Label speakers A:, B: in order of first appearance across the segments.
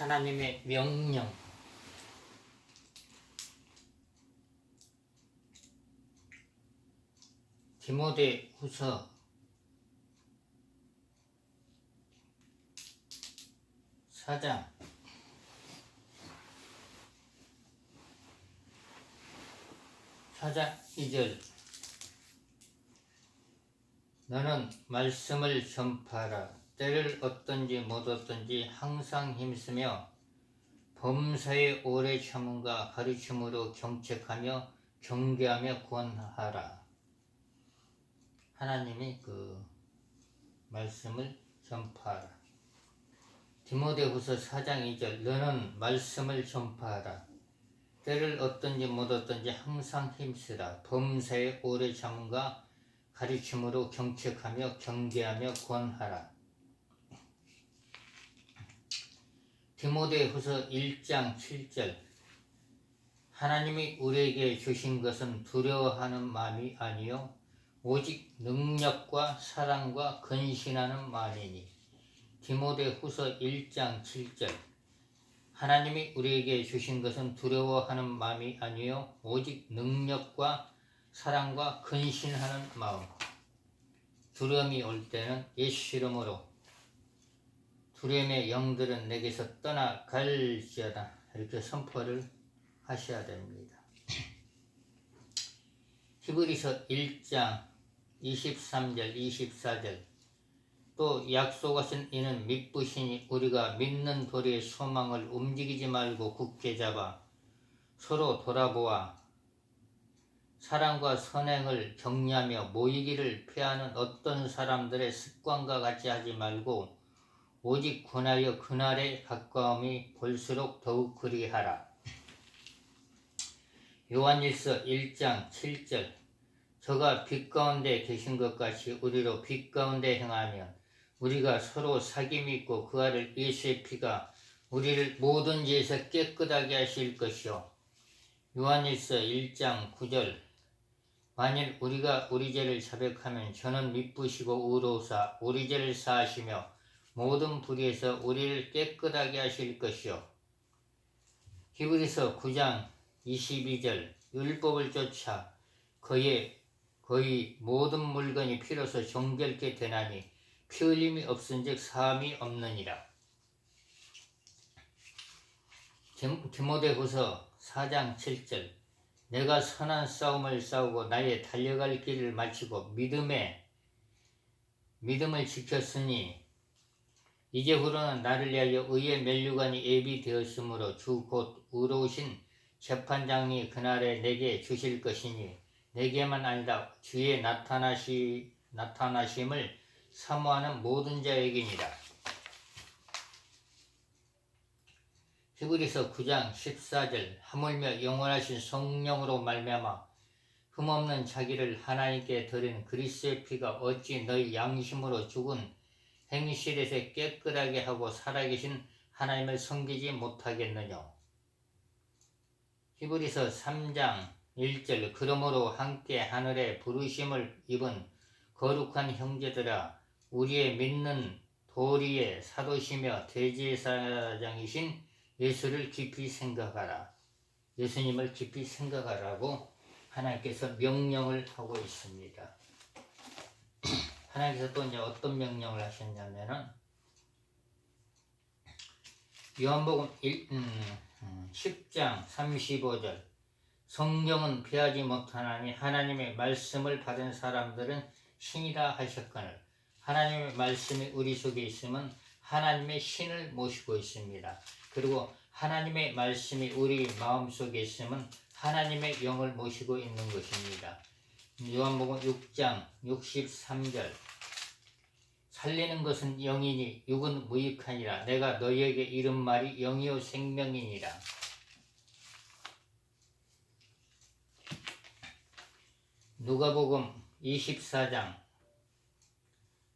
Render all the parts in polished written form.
A: 하나님의 명령. 디모데후서 4장 2절. 너는 말씀을 전파하라. 때를 얻든지 못 얻든지 항상 힘쓰며 범사에 오래 참음과 가르침으로 경책하며 경계하며 구원하라. 하나님이 그 말씀을 전파하라. 디모데후서 4장 2절. 너는 말씀을 전파하라. 때를 얻든지 못 얻든지 항상 힘쓰라. 범사에 오래 참음과 가르침으로 경책하며 경계하며 구원하라. 디모데후서 1장 7절. 하나님이 우리에게 주신 것은 두려워하는 마음이 아니요 오직 능력과 사랑과 근신하는 마음이니. 디모데후서 1장 7절. 하나님이 우리에게 주신 것은 두려워하는 마음이 아니요 오직 능력과 사랑과 근신하는 마음. 두려움이 올 때는 예수 이름으로 두려움의 영들은 내게서 떠나갈지어다 이렇게 선포를 하셔야 됩니다. 히브리서 1장 23절 24절. 또 약속하신 이는 믿으시니 우리가 믿는 도리의 소망을 움직이지 말고 굳게 잡아 서로 돌아보아 사랑과 선행을 격려하며 모이기를 피하는 어떤 사람들의 습관과 같이 하지 말고 오직 권하여 그날의 가까움이 볼수록 더욱 그리하라. 요한일서 1장 7절. 저가 빛 가운데 계신 것 같이 우리로 빛 가운데 행하면 우리가 서로 사귐이 있고 그 아들 예수의 피가 우리를 모든 죄에서 깨끗하게 하실 것이요. 요한일서 1장 9절. 만일 우리가 우리 죄를 자백하면 저는 미쁘시고 의로우사 우리 죄를 사하시며 모든 불의에서 우리를 깨끗하게 하실 것이요. 히브리서 9장 22절. 율법을 쫓아 거의 모든 물건이 피로서 정결케 되나니 피 흘림이 없은즉 사함이 없느니라. 디모데후서 4장 7절. 내가 선한 싸움을 싸우고 나의 달려갈 길을 마치고 믿음을 지켰으니 이제후로는 나를 위하여 의의 면류관이 예비되었으므로 주 곧 의로우신 재판장이 그날에 내게 주실 것이니 내게만 아니라 주의 나타나심을 사모하는 모든 자에게니라. 히브리서 9장 14절. 하물며 영원하신 성령으로 말미암아 흠없는 자기를 하나님께 드린 그리스도의 피가 어찌 너희 양심으로 죽은 행실에서 깨끗하게 하고 살아계신 하나님을 섬기지 못하겠느냐. 히브리서 3장 1절. 그러므로 함께 하늘에 부르심을 입은 거룩한 형제들아 우리의 믿는 도리의 사도시며 대제사장이신 예수를 깊이 생각하라. 예수님을 깊이 생각하라고 하나님께서 명령을 하고 있습니다. 하나님께서 또 이제 어떤 명령을 하셨냐면은 요한복음 10장 35절. 성경은 피하지 못하나니 하나님의 말씀을 받은 사람들은 신이라 하셨거늘. 하나님의 말씀이 우리 속에 있으면 하나님의 신을 모시고 있습니다. 그리고 하나님의 말씀이 우리 마음속에 있으면 하나님의 영을 모시고 있는 것입니다. 요한복음 6장 63절. 살리는 것은 영이니 육은 무익하니라. 내가 너희에게 이른 말이 영이요 생명이니라. 누가복음 24장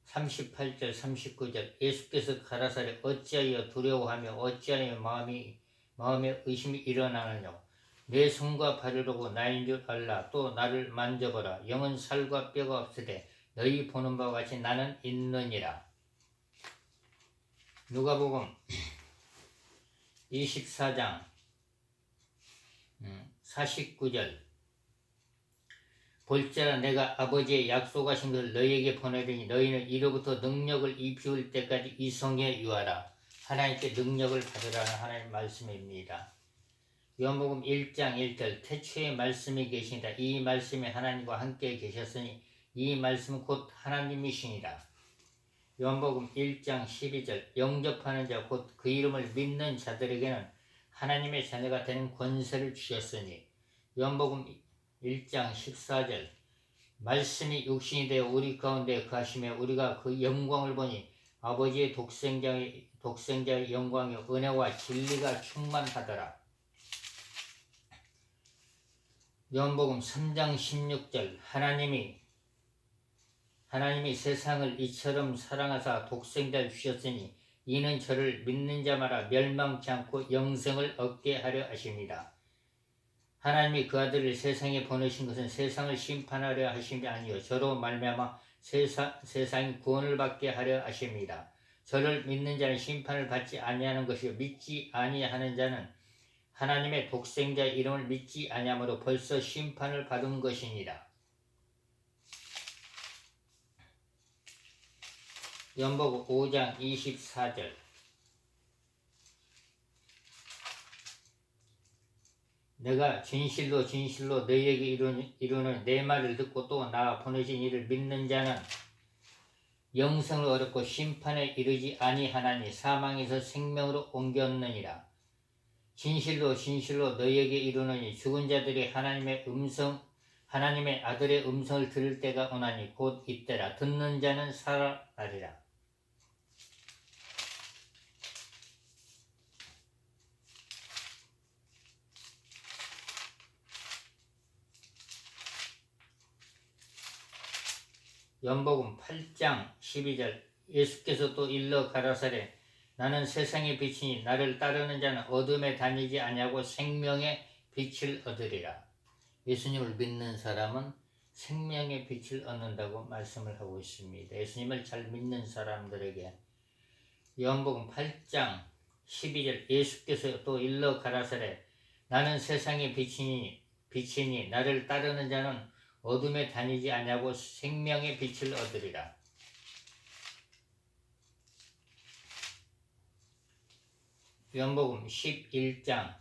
A: 38절 39절. 예수께서 가라사대 어찌하여 두려워하며 어찌하여 마음에 의심이 일어나느냐. 내 손과 발을 보고 나인 줄 알라. 또 나를 만져보라. 영은 살과 뼈가 없으되 너희 보는 바와 같이 나는 있느니라. 누가복음 24장 49절 볼지라 내가 아버지의 약속하신 것을 너희에게 보내리니 너희는 이로부터 능력을 입히울 때까지 이 성에 유하라. 하나님께 능력을 받으라는 하나님의 말씀입니다. 요한복음 1장 1절 태초에 말씀이 계시니라. 이 말씀이 하나님과 함께 계셨으니 이 말씀은 곧 하나님이시니라. 요한복음 1장 12절 영접하는 자 곧 그 이름을 믿는 자들에게는 하나님의 자녀가 되는 권세를 주셨으니. 요한복음 1장 14절 말씀이 육신이 되어 우리 가운데 거하시며 우리가 그 영광을 보니 아버지의 독생자의 영광이요 은혜와 진리가 충만하더라. 요한복음 3장 16절 하나님이 세상을 이처럼 사랑하사 독생자를 주셨으니 이는 저를 믿는 자마다 멸망치 않고 영생을 얻게 하려 하십니다. 하나님이 그 아들을 세상에 보내신 것은 세상을 심판하려 하심이 아니요 저로 말미암아 세상이 구원을 받게 하려 하십니다. 저를 믿는 자는 심판을 받지 아니하는 것이요 믿지 아니하는 자는 하나님의 독생자의 이름을 믿지 아니하므로 벌써 심판을 받은 것이니라. 요한복음 5장 24절 내가 진실로 너희에게 이르노니 내 말을 듣고 또 나 보내신 이를 믿는 자는 영생을 얻었고 심판에 이르지 아니하나니 사망에서 생명으로 옮겼느니라. 진실로 너희에게 이르노니 죽은 자들이 하나님의 아들의 음성을 들을 때가 오나니 곧 이때라. 듣는 자는 살아나리라. 요한복음 8장 12절 예수께서 또 일러 가라사대 나는 세상의 빛이니 나를 따르는 자는 어둠에 다니지 아니하고 생명의 빛을 얻으리라. 예수님을 믿는 사람은 생명의 빛을 얻는다고 말씀을 하고 있습니다. 예수님을 잘 믿는 사람들에게 요한복음 8장 12절 예수께서 또 일러 가라사대 나는 세상의 빛이니 나를 따르는 자는 어둠에 다니지 아니하고 생명의 빛을 얻으리라. 요한복음 11장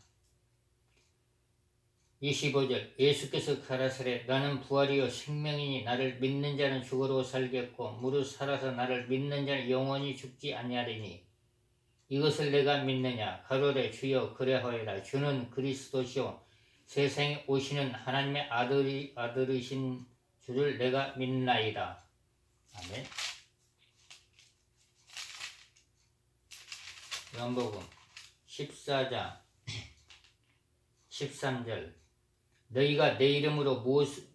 A: 25절 예수께서 가라사대 나는 부활이요 생명이니 나를 믿는 자는 죽어도 살겠고 무릇 살아서 나를 믿는 자는 영원히 죽지 아니하리니 이것을 내가 믿느냐 가로되 주여 그래하여라. 주는 그리스도시요 세상에 오시는 하나님의 아들이신 주를 내가 믿나이다. 아멘. 요한복음 14장 13절 너희가 내 이름으로 무엇을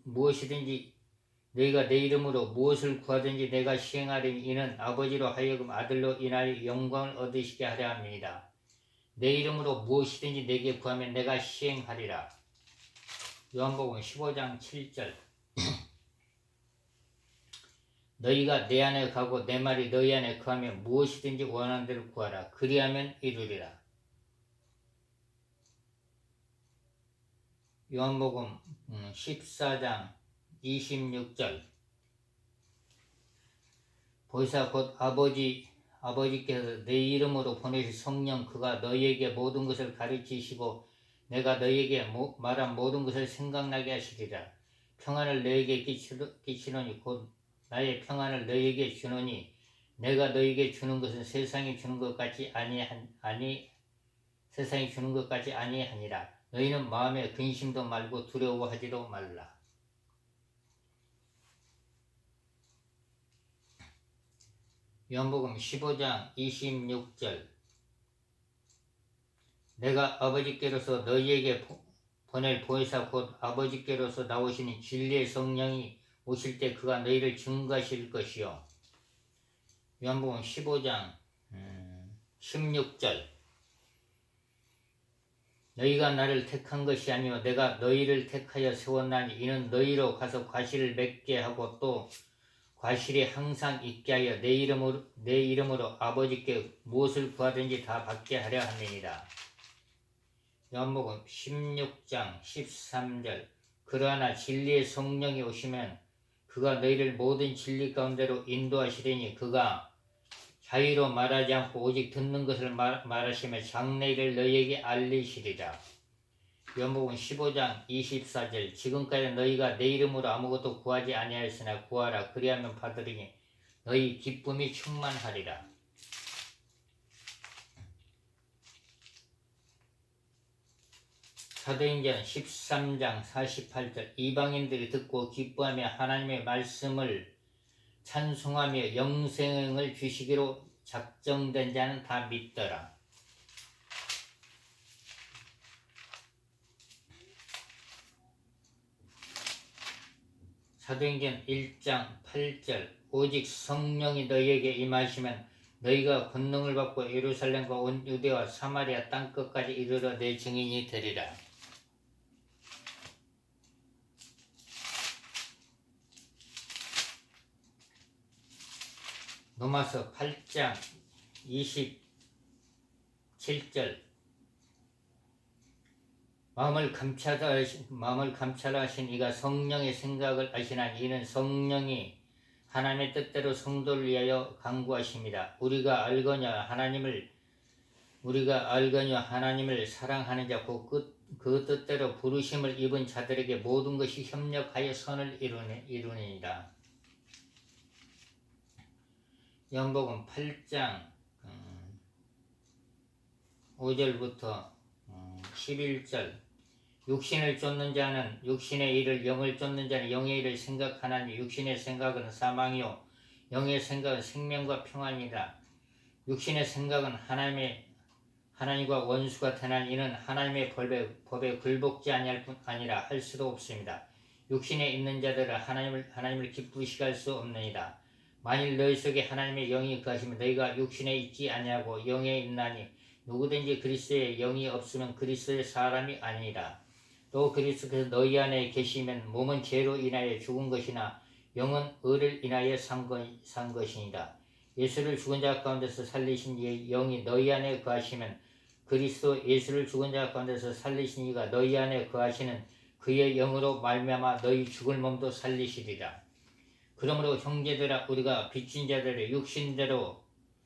A: 구하든지 내가 시행하리니 이는 아버지로 하여금 아들로 인하여 영광을 얻으시게 하려 합니다. 내 이름으로 무엇이든지 내게 구하면 내가 시행하리라. 요한복음 15장 7절 너희가 내 안에 가고 내 말이 너희 안에 거하면 무엇이든지 원하는 대로 구하라. 그리하면 이루리라. 요한복음 14장 26절 보혜사 곧 아버지께서 내 이름으로 보내실 성령 그가 너희에게 모든 것을 가르치시고 내가 너희에게 말한 모든 것을 생각나게 하시리라. 평안을 너희에게 끼치노니 곧 나의 평안을 너희에게 주노니 내가 너희에게 주는 것은 세상이 주는 것 같이 아니하니라. 너희는 마음에 근심도 말고 두려워하지도 말라. 요한복음 15장 26절 내가 아버지께로서 너희에게 보낼 보혜사 곧 아버지께로서 나오시는 진리의 성령이 오실 때 그가 너희를 증거하실 것이요. 요한복음 15장 16절 너희가 나를 택한 것이 아니요 내가 너희를 택하여 세웠나니 이는 너희로 가서 과실을 맺게 하고 또 과실이 항상 있게 하여 내 이름으로 아버지께 무엇을 구하든지 다 받게 하려 함이니라. 요한복음 16장 13절 그러나 진리의 성령이 오시면 그가 너희를 모든 진리 가운데로 인도하시리니 그가 자유로 말하지 않고 오직 듣는 것을 말하시며 장래일을 너희에게 알리시리라. 요한복음 15장 24절 지금까지 너희가 내 이름으로 아무것도 구하지 아니하였으나 구하라 그리하면 받으리니 너희 기쁨이 충만하리라. 사도행전 13장 48절 이방인들이 듣고 기뻐하며 하나님의 말씀을 찬송하며 영생을 주시기로 작정된 자는 다 믿더라. 사도행전 1장 8절 오직 성령이 너희에게 임하시면 너희가 권능을 받고 예루살렘과 온 유대와 사마리아 땅끝까지 이르러 내 증인이 되리라. 로마서 8장 27절 마음을 감찰하신 이가 성령의 생각을 아시나니 이는 성령이 하나님의 뜻대로 성도를 위하여 간구하십니다. 우리가 알거냐 하나님을 사랑하는 자 곧 그 뜻대로 부르심을 입은 자들에게 모든 것이 협력하여 선을 이루니이다. 요한복음 8장 5절부터 11절 육신을 쫓는 자는 육신의 일을 영을 쫓는 자는 영의 일을 생각하나니 육신의 생각은 사망이요 영의 생각은 생명과 평안이라. 육신의 생각은 하나님과 원수가 되나니 이는 하나님의 법에 굴복지 아니할 뿐 아니라 할 수도 없습니다. 육신에 있는 자들은 하나님을 기쁘시게 할 수 없느니라. 만일 너희 속에 하나님의 영이 거하시면 너희가 육신에 있지 아니하고 영에 있나니 누구든지 그리스도의 영이 없으면 그리스도의 사람이 아니라. 또 그리스도께서 너희 안에 계시면 몸은 죄로 인하여 죽은 것이나 영은 의를 인하여 산 것이니라. 예수를 죽은 자 가운데서 살리신 이의 영이 너희 안에 거하시면 그리스도 예수를 죽은 자 가운데서 살리신 이가 너희 안에 거하시는 그의 영으로 말미암아 너희 죽을 몸도 살리시리라. 그러므로 형제들아 우리가 빚진 자들의 육신대로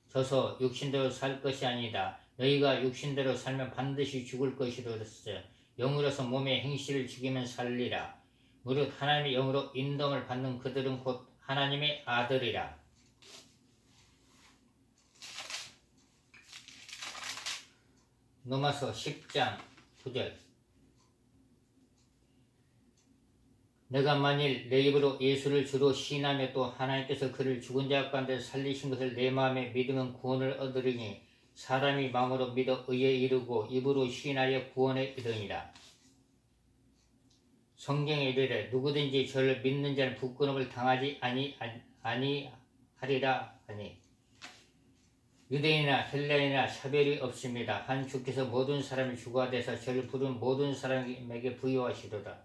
A: 져서 육신대로 살 것이 아니다. 너희가 육신대로 살면 반드시 죽을 것이로서 영으로서 몸의 행실을 죽이면 살리라. 무릇 하나님의 영으로 인도함을 받는 그들은 곧 하나님의 아들이라. 로마서 10장 9절 내가 만일 내 입으로 예수를 주로 시인하며 또 하나님께서 그를 죽은 자 가운데서 살리신 것을 내 마음에 믿으면 구원을 얻으리니 사람이 마음으로 믿어 의에 이르고 입으로 시인하여 구원에 이르니라. 성경에 이르되 누구든지 저를 믿는 자는 부끄러움을 당하지 아니하리라 하니 유대인이나 헬라인이나 차별이 없습니다. 한 주께서 모든 사람을 주가 되사 저를 부른 모든 사람에게 부여하시도다.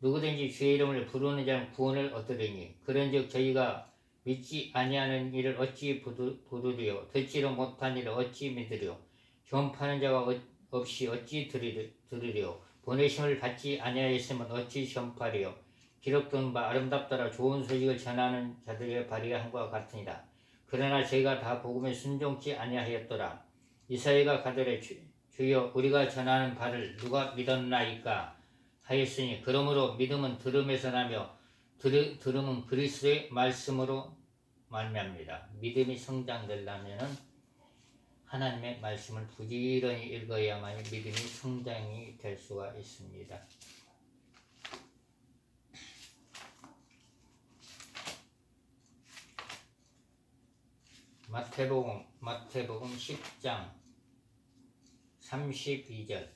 A: 누구든지 주의 이름을 부르는 자는 구원을 얻으리니 그런즉 저희가 믿지 아니하는 일을 어찌 부르리요 듣지도 못한 일을 어찌 믿으리요 전파하는 자가 없이 어찌 들으리요 보내심을 받지 아니하였으면 어찌 전파리요 기록된 바 아름답더라 좋은 소식을 전하는 자들의 발휘함과 같으니라. 그러나 저희가 다 복음에 순종치 아니하였더라. 이사야가 가더래 주여 우리가 전하는 바를 누가 믿었나이까 하였으니 그러므로 믿음은 들음에서 나며 들음은 그리스도의 말씀으로 말미암니다. 믿음이 성장되려면 하나님의 말씀을 부지런히 읽어야만 믿음이 성장이 될 수가 있습니다. 마태복음 10장 32절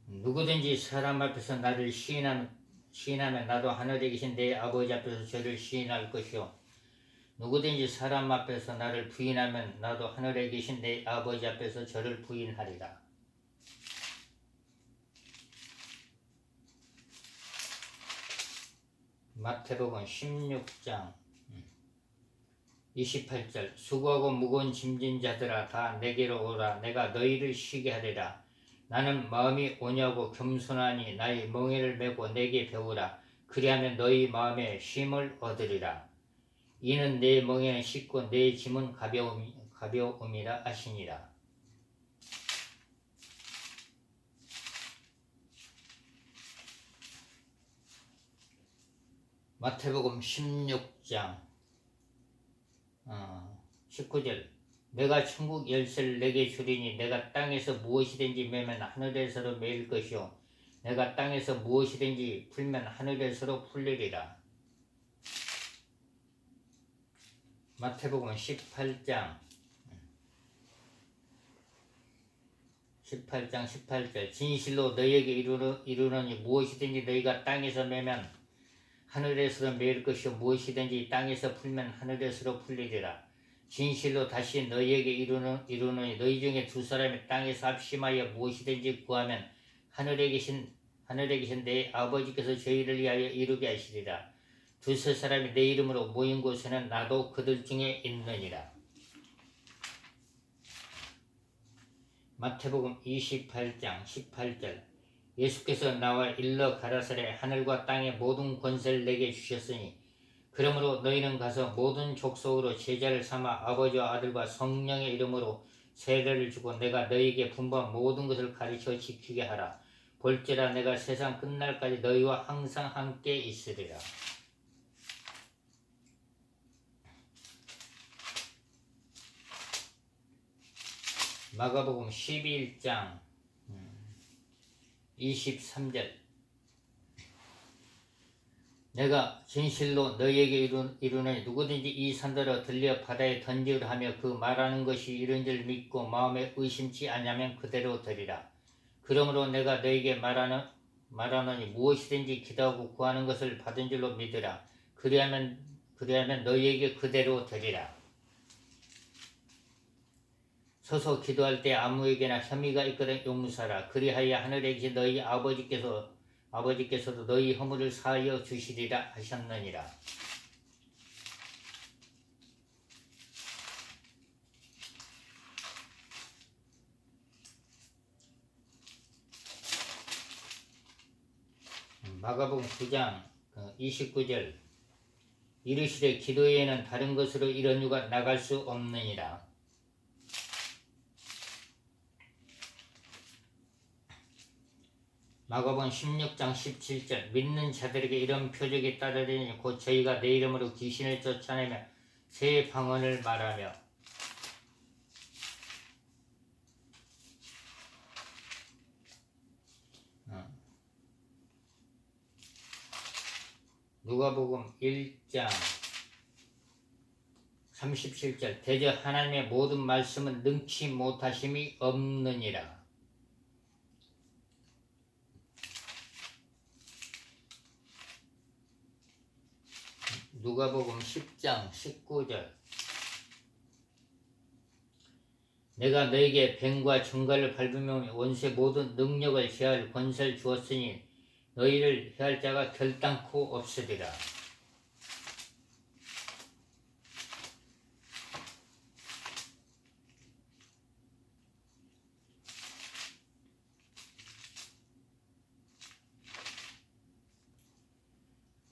A: 누구든지 사람 앞에서 나를 시인하면 나도 하늘에 계신 내 아버지 앞에서 저를 시인할 것이요 누구든지 사람 앞에서 나를 부인하면 나도 하늘에 계신 내 아버지 앞에서 저를 부인하리라. 마태복음 16장 28절 수고하고 무거운 짐진 자들아 다 내게로 오라. 내가 너희를 쉬게 하리라. 나는 마음이 온유하고 겸손하니 나의 멍에를 메고 내게 배우라. 그리하면 너희 마음에 쉼을 얻으리라. 이는 내 멍에는 쉽고 내 짐은 가벼움이라 하시니라. 마태복음 16장 19절 내가 천국 열쇠를 내게 주리니 내가 땅에서 무엇이든지 매면 하늘에서도 매일 것이요 내가 땅에서 무엇이든지 풀면 하늘에서도 풀리리라. 마태복음 18장 18절 진실로 너희에게 이르노니 무엇이든지 너희가 땅에서 매면 하늘에서도 매일 것이요 무엇이든지 땅에서 풀면 하늘에서도 풀리리라. 진실로 다시 너희에게 이르노니 너희 중에 두 사람이 땅에서 합심하여 무엇이든지 구하면 하늘에 계신 내 아버지께서 저희를 위하여 이루게 하시리라. 두세 사람이 내 이름으로 모인 곳에는 나도 그들 중에 있느니라. 마태복음 28장 18절 예수께서 나와 일러 가라사대 하늘과 땅의 모든 권세를 내게 주셨으니 그러므로 너희는 가서 모든 족속으로 제자를 삼아 아버지와 아들과 성령의 이름으로 세례를 주고 내가 너희에게 분부한 모든 것을 가르쳐 지키게 하라. 볼지라 내가 세상 끝날까지 너희와 항상 함께 있으리라. 마가복음 11장 23절 내가 진실로 너희에게 이르노니 누구든지 이 산더러 들려 바다에 던지으라 하며 그 말하는 것이 이른 줄 믿고 마음에 의심치 아니하면 그대로 되리라. 그러므로 내가 너희에게 말하노니 무엇이든지 기도하고 구하는 것을 받은 줄로 믿으라. 그리하면 너희에게 그대로 되리라. 서서 기도할 때 아무에게나 혐의가 있거든 용서하라. 그리하여 하늘에 계신 너희 아버지께서도 너희 허물을 사하여 주시리라 하셨느니라. 마가복음 9장 29절 이르시되 기도에는 다른 것으로 이런 유가 나갈 수 없느니라. 마가복음 16장 17절 믿는 자들에게 이런 표적이 따르리니 곧 저희가 내 이름으로 귀신을 쫓아내며 새 방언을 말하며 누가복음 1장 37절 대저 하나님의 모든 말씀은 능치 못하심이 없느니라. 누가복음 10장 19절 내가 너에게 뱀과 정갈을 밟으며 원수의 모든 능력을 제할 권세를 주었으니 너희를 해할 자가 결단코 없으리라.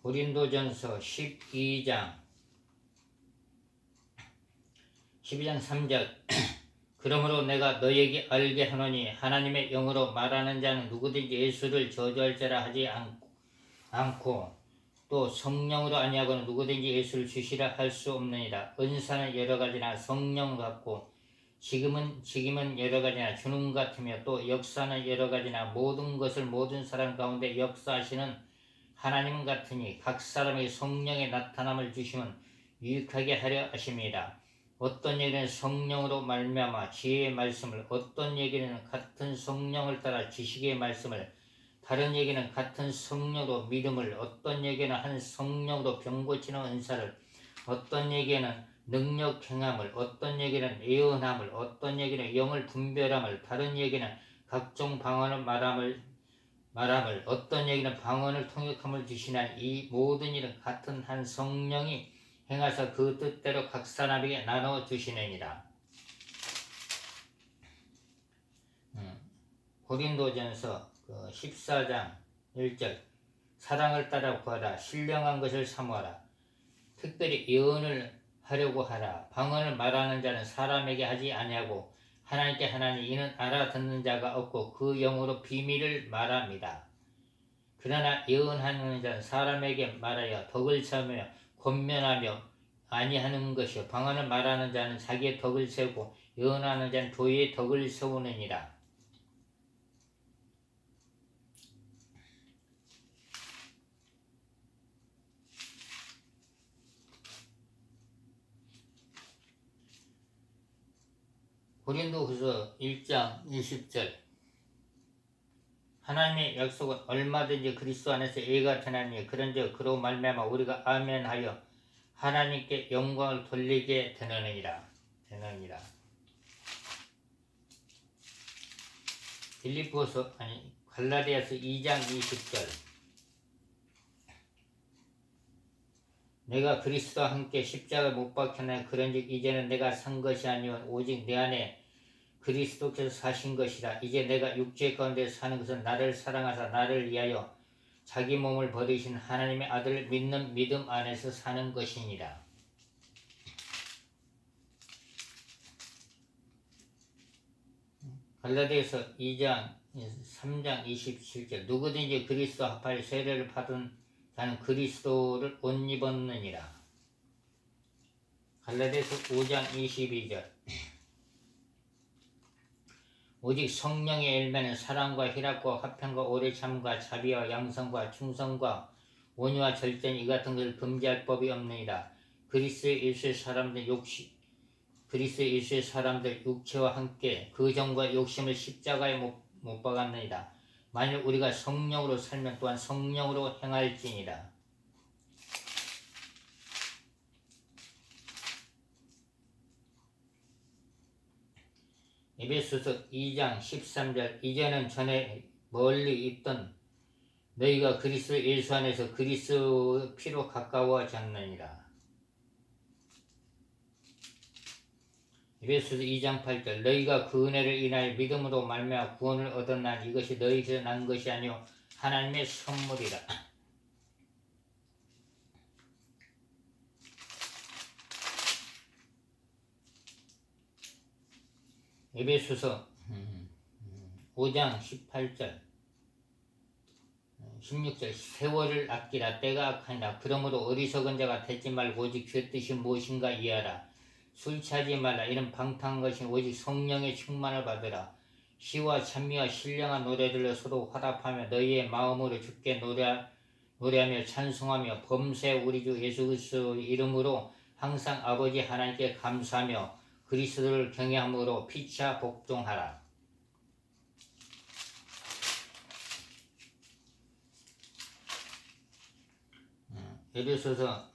A: 고린도전서 12장 3절 그러므로 내가 너희에게 알게 하노니 하나님의 영으로 말하는 자는 누구든지 예수를 저주할 자라 하지 않고 또 성령으로 아니하고는 누구든지 예수를 주시라 할 수 없느니라. 은사는 여러 가지나 성령 같고 직임은 여러 가지나 주는 같으며 또 역사는 여러 가지나 모든 것을 모든 사람 가운데 역사하시는 하나님 같으니 각 사람의 성령의 나타남을 주시면 유익하게 하려 하십니다. 어떤 얘기는 성령으로 말미암아 지혜의 말씀을, 어떤 얘기는 같은 성령을 따라 지식의 말씀을, 다른 얘기는 같은 성령으로 믿음을, 어떤 얘기는 한 성령으로 병 고치는 은사를, 어떤 얘기는 능력 행함을, 어떤 얘기는 예언함을, 어떤 얘기는 영을 분별함을, 다른 얘기는 각종 방언을 말함을, 어떤 얘기는 방언을 통역함을 주시나 이 모든 일은 같은 한 성령이 행하사 그 뜻대로 각 사람에게 나눠 주시느니라. 고린도전서 14장 1절 사랑을 따라 구하라. 신령한 것을 사모하라. 특별히 예언을 하려고 하라. 방언을 말하는 자는 사람에게 하지 아니하고 하나님께 하나니 이는 알아듣는 자가 없고 그 영으로 비밀을 말합니다. 그러나 예언하는 자는 사람에게 말하여 덕을 세우며 권면하며 아니하는 것이요 방언을 말하는 자는 자기의 덕을 세우고 예언하는 자는 교회의 덕을 세우느니라. 고린도후서 1장 20절 하나님의 약속은 얼마든지 그리스도 안에서 예가 되나니 그런즉 그로 말미암아 우리가 아멘하여 하나님께 영광을 돌리게 되느니라. 갈라디아서 2장 20절 내가 그리스도와 함께 십자가에 못 박혔나니 그런즉 이제는 내가 산 것이 아니오 오직 내 안에 그리스도께서 사신 것이라. 이제 내가 육체 가운데 사는 것은 나를 사랑하사 나를 위하여 자기 몸을 버리신 하나님의 아들을 믿는 믿음 안에서 사는 것이니라. 갈라디아서 2장 3장 27절 누구든지 그리스도 합하여 세례를 받은 자는 그리스도를 옷 입었느니라. 갈라디아서 5장 22절 오직 성령의 열매는 사랑과 희락과 화평과 오래 참과 자비와 양성과 충성과 온유와 절제는 이 같은 것을 금지할 법이 없느니라. 그리스도 예수의 사람들 육체와 함께 그 정과 욕심을 십자가에 못 박았느니라. 만일 우리가 성령으로 살면 또한 성령으로 행할지니라. 에베소서 2장 13절 이제는 전에 멀리 있던 너희가 그리스도 예수 안에서 그리스도의 피로 가까워졌느니라. 에베소서 2장 8절 너희가 그 은혜를 인하여 믿음으로 말미암아 구원을 얻었나니 이것이 너희에게서 난 것이 아니요 하나님의 선물이라. 에베소서 5장 18절 16절 세월을 아끼라 때가 악하니라. 그러므로 어리석은 자가 되지 말고 오직 주의 뜻이 무엇인가 이해하라. 술 취하지 말라. 이는 방탕한 것이 오직 성령의 충만을 받으라. 시와 찬미와 신령한 노래들로 서로 화답하며 너희의 마음으로 주께 노래하며 찬송하며 범세 우리 주 예수 그리스도의 이름으로 항상 아버지 하나님께 감사하며 그리스도를 경외함으로 피차 복종하라. 에베소서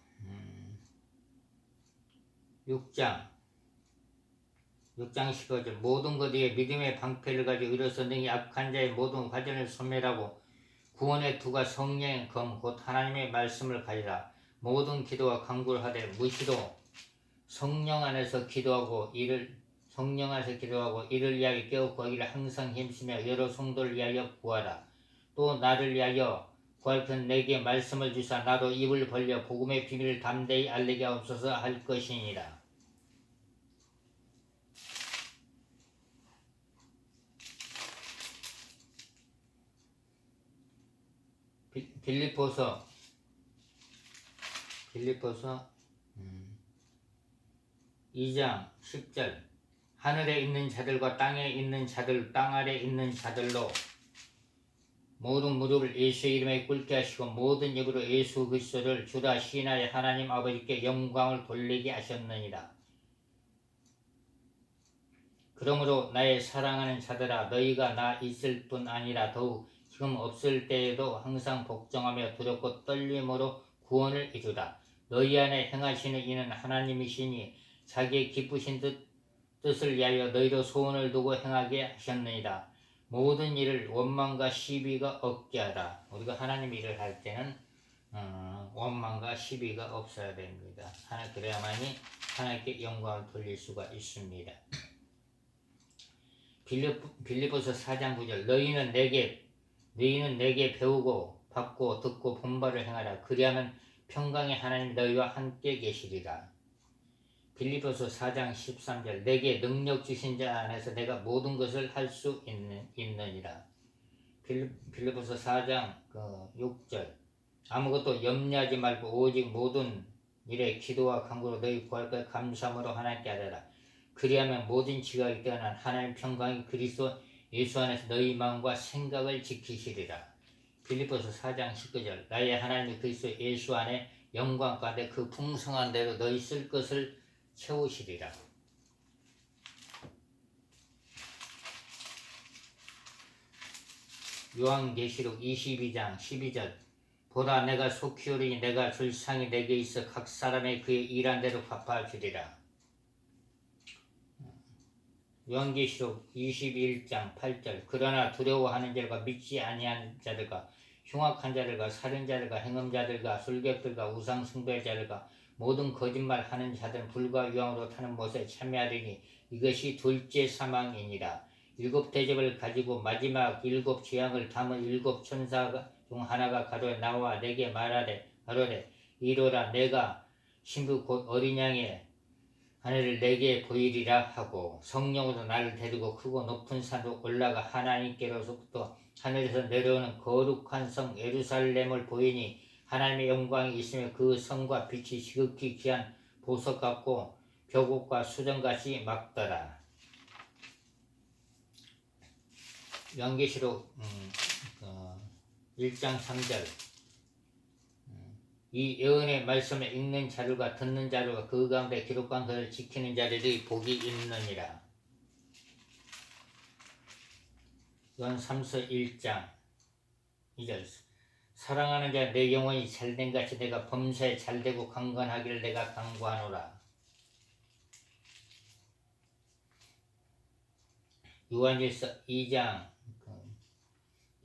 A: 6장 15절 모든 것 위에 믿음의 방패를 가지고 일어서 능히 악한 자의 모든 화전을 소멸하고 구원의 두가 성령의 검 곧 하나님의 말씀을 가지라. 모든 기도와 간구를 하되 무시로 성령 안에서 기도하고 이를 위하여 깨어 구하기를 항상 힘쓰며 여러 성도를 위하여 구하라. 또 나를 위하여 구할 편 내게 말씀을 주사 나도 입을 벌려 복음의 비밀을 담대히 알리게 하옵소서 할 것이니라. 빌립보서 2장 10절 하늘에 있는 자들과 땅에 있는 자들 땅 아래 있는 자들로 모든 무릎을 예수의 이름에 꿇게 하시고 모든 입으로 예수 그리스도를 주라 시인하여 하나님 아버지께 영광을 돌리게 하셨느니라. 그러므로 나의 사랑하는 자들아 너희가 나 있을 뿐 아니라 더욱 지금 없을 때에도 항상 복종하며 두렵고 떨림으로 구원을 이루라. 너희 안에 행하시는 이는 하나님이시니 자기의 기쁘신 뜻을 위하여 너희로 소원을 두고 행하게 하셨느니라. 모든 일을 원망과 시비가 없게 하라. 우리가 하나님 일을 할 때는 원망과 시비가 없어야 됩니다. 그래야만이 하나님께 영광을 돌릴 수가 있습니다. 빌립보서 4장 9절 너희는 내게 배우고 받고 듣고 본바를 행하라. 그리하면 평강의 하나님 너희와 함께 계시리라. 빌립보서 4장 13절 내게 능력 주신 자 안에서 내가 모든 것을 할 수 있느니라. 빌립보서 4장 6절 아무것도 염려하지 말고 오직 모든 일에 기도와 간구로 너희 구할 것 감사함으로 하나님께 아뢰라. 그리하면 모든 지각이 떠난 하나님 평강이 그리스도 예수 안에서 너희 마음과 생각을 지키시리라. 빌립보서 4장 19절 나의 하나님 그리스도 예수 안에 영광 가운데 그 풍성한 대로 너희 쓸 것을 채우시리라. 요한계시록 22장 12절 보라 내가 속히 오리니 내가 줄 상이 내게 있어 각 사람의 그의 일한 대로 갚아주리라. 요한계시록 21장 8절 그러나 두려워하는 자들과 믿지 아니한 자들과 흉악한 자들과 살인자들과 행음자들과 술객들과 우상 숭배자들과 모든 거짓말하는 자들은 불과 유황으로 타는 못에 참여하리니 이것이 둘째 사망이니라. 7 대접을 가지고 마지막 7 재앙을 담은 7 천사 중 하나가 가로에 나와 내게 말하되 이로라 내가 신부 곧 어린 양의 하늘을 내게 보이리라 하고 성령으로 나를 데리고 크고 높은 산으로 올라가 하나님께로부터 하늘에서 내려오는 거룩한 성 예루살렘을 보이니 하나님의 영광이 있으며 그 성과 빛이 지극히 귀한 보석 같고 벽옥과 수정같이 막더라. 요한계시록 1장 3절 이 예언의 말씀을 읽는 자들과 듣는 자들과 그 가운데 기록한 것을 지키는 자들이 복이 있느니라. 요한 3서 1장 2절 사랑하는 자 내 영혼이 잘된 같이 내가 범사에 잘되고 강건하기를 내가 간구하노라. 요한일서 2장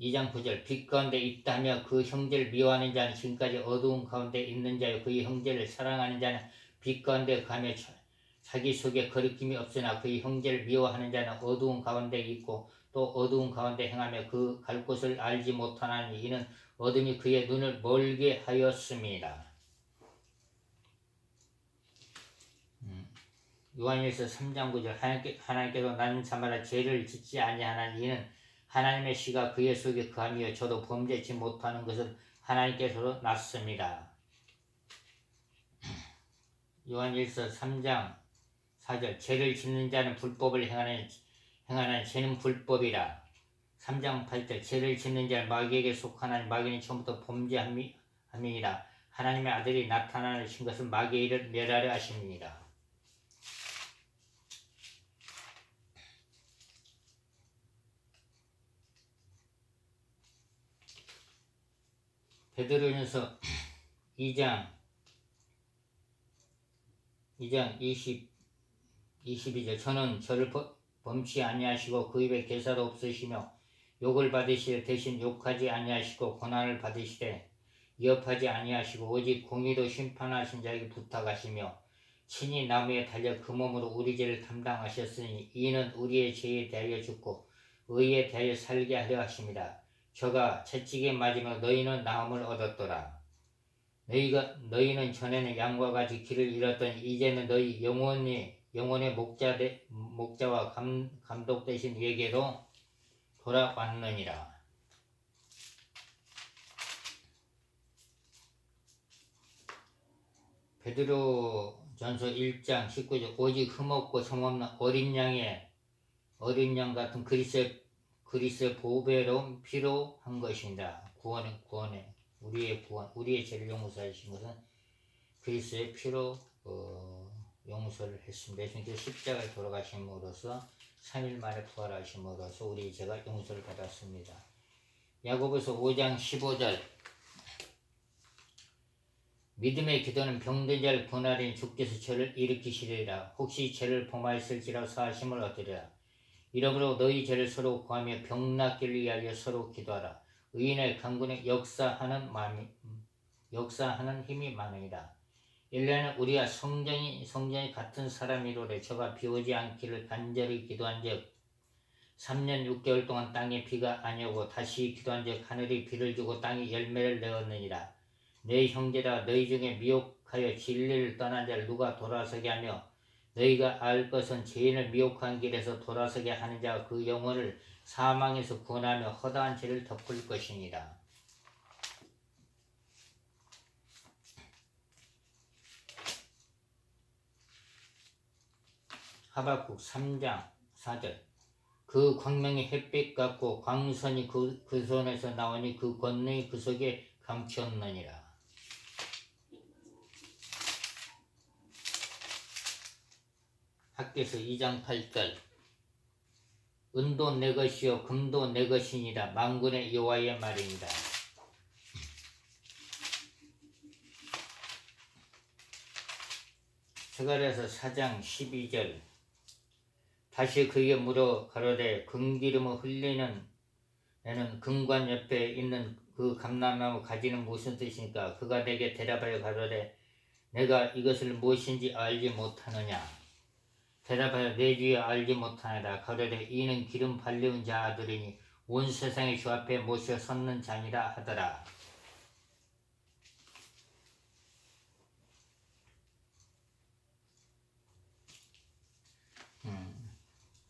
A: 9절 빛 가운데 있다 하며 그 형제를 미워하는 자는 지금까지 어두운 가운데 있는 자요 그의 형제를 사랑하는 자는 빛 가운데 가며 자기 속에 거리낌이 없으나 그의 형제를 미워하는 자는 어두운 가운데 있고 또 어두운 가운데 행하며 그 갈 곳을 알지 못하나니 이는 어둠이 그의 눈을 멀게 하였습니다. 요한일서 3장 9절 하나님께서 나는 사마라 죄를 짓지 아니하나니 이는 하나님의 씨가 그의 속에 거하며 저도 범죄치 못하는 것은 하나님께서로 났습니다. 요한일서 3장 4절 죄를 짓는 자는 불법을 행하는 죄는 불법이라. 3장 8절 죄를 짓는 자는 마귀에게 속하나니 마귀는 처음부터 범죄함이니라. 하나님의 아들이 나타나신 것은 마귀의 일을 멸하려 하심이니라. 베드로전서 2장 22절 저는 저를 범치 아니하시고 그 입에 괴사도 없으시며 욕을 받으시되 대신 욕하지 아니하시고 고난을 받으시되 위협하지 아니하시고 오직 공의로 심판하신 자에게 부탁하시며 친히 나무에 달려 그 몸으로 우리 죄를 담당하셨으니 이는 우리의 죄에 대하여 죽고 의에 대하여 살게 하려 하십니다. 저가 채찍에 맞으며 너희는 나음을 얻었더라. 너희는 전에는 양과 같이 길을 잃었더니 이제는 너희 영혼의 목자와 감독 되신 이에게로 돌아왔느니라. 베드로전서 1장 19절 오직 흠없고 점없는 어린 양 같은 그리스도의 보배로운 피로 한 것입니다. 구원에 우리의 구원, 우리의 죄를 용서하신 것은 그리스도의 피로 용서를 했습니다. 예수님께서 십자가에 돌아가심으로써 3일 만에 부활하심으로써 우리의 죄가 용서를 받았습니다. 야고보서 5장 15절 믿음의 기도는 병든 자를 구원하리니 주께서 죄를 일으키시리라. 혹시 죄를 범하였을지라도 사하심을 얻으리라. 이러므로 너희 죄를 서로 구하며 병 낫기를 위하여 서로 기도하라. 의인의 강군에 역사하는 마음이 역사하는 힘이 많으니라. 일년에 우리가 성전이 같은 사람이로되 저가 비오지 않기를 간절히 기도한즉 3년 6개월 동안 땅에 비가 아니오고 다시 기도한즉 하늘이 비를 주고 땅이 열매를 내었느니라. 내 형제라 너희 중에 미혹하여 진리를 떠난 자를 누가 돌아서게 하며 너희가 알 것은 죄인을 미혹한 길에서 돌아서게 하는 자가 그 영혼을 사망에서 구원하며 허다한 죄를 덮을 것이니라. 하박국 3장 4절 그 광명이 햇빛 같고 광선이 그 손에서 나오니 그 권능이 그 속에 감추었느니라. 학개서 2장 8절 은도 내 것이요 금도 내 것이니라. 만군의 여호와의 말입니다. 스가랴서 4장 12절 다시 그에게 물어 가로되 금기름을 흘리는 애는 금관 옆에 있는 그 감람나무 가지는 무슨 뜻입니까? 그가 내게 대답하여 가로되 내가 이것을 무엇인지 알지 못하느냐. 대답하여 내 주여 알지 못하느라. 가로되 이는 기름 발리운 자들이니 온 세상의 주 앞에 모셔 섰는 자니라 하더라.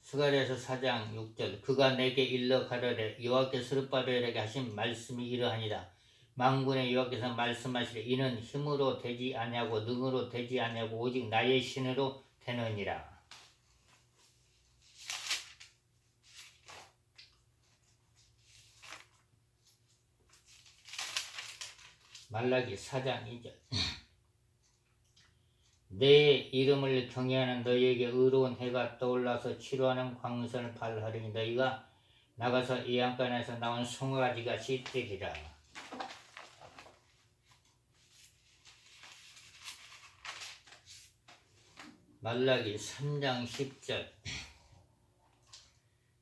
A: 스가랴서 4장 6절 그가 내게 일러 가로되 여호와께서 스룹바벨에게 하신 말씀이 이러하니라. 만군의 여호와께서 말씀하시되 이는 힘으로 되지 아니하고 능으로 되지 아니하고 오직 나의 신으로 되느니라. 말라기 4장 2절 내 이름을 경외하는 너희에게 의로운 해가 떠올라서 치료하는 광선을 발하리니 너희가 나가서 이 안간에서 나온 송아지같이 되리라. 말라기 3장 10절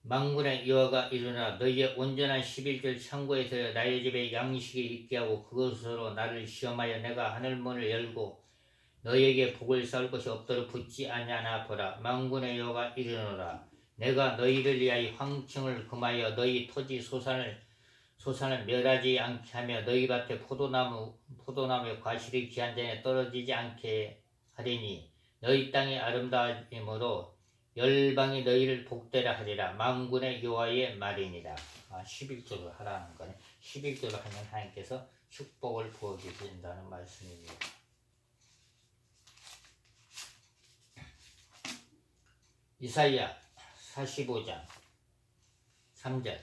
A: 만군의 여호와가 이르노라. 너희의 온전한 11절 창고에서 나의 집에 양식이 있게 하고 그것으로 나를 시험하여 내가 하늘문을 열고 너희에게 복을 쌓을 것이 없도록 붙지 아니하나 보라. 만군의 여호와가 이르노라. 내가 너희를 위하여 황충을 금하여 너희 토지 소산을 멸하지 않게 하며 너희 밭에 포도나무의 과실이 귀한 잔에 떨어지지 않게 하리니 너희 땅이 아름다움으로 열방이 너희를 복되라 하리라. 만군의 여호와의 말이니라. 11조를 하라는 거네. 11조를 하면 하나님께서 축복을 부어주신다는 말씀입니다. 이사야 45장 3절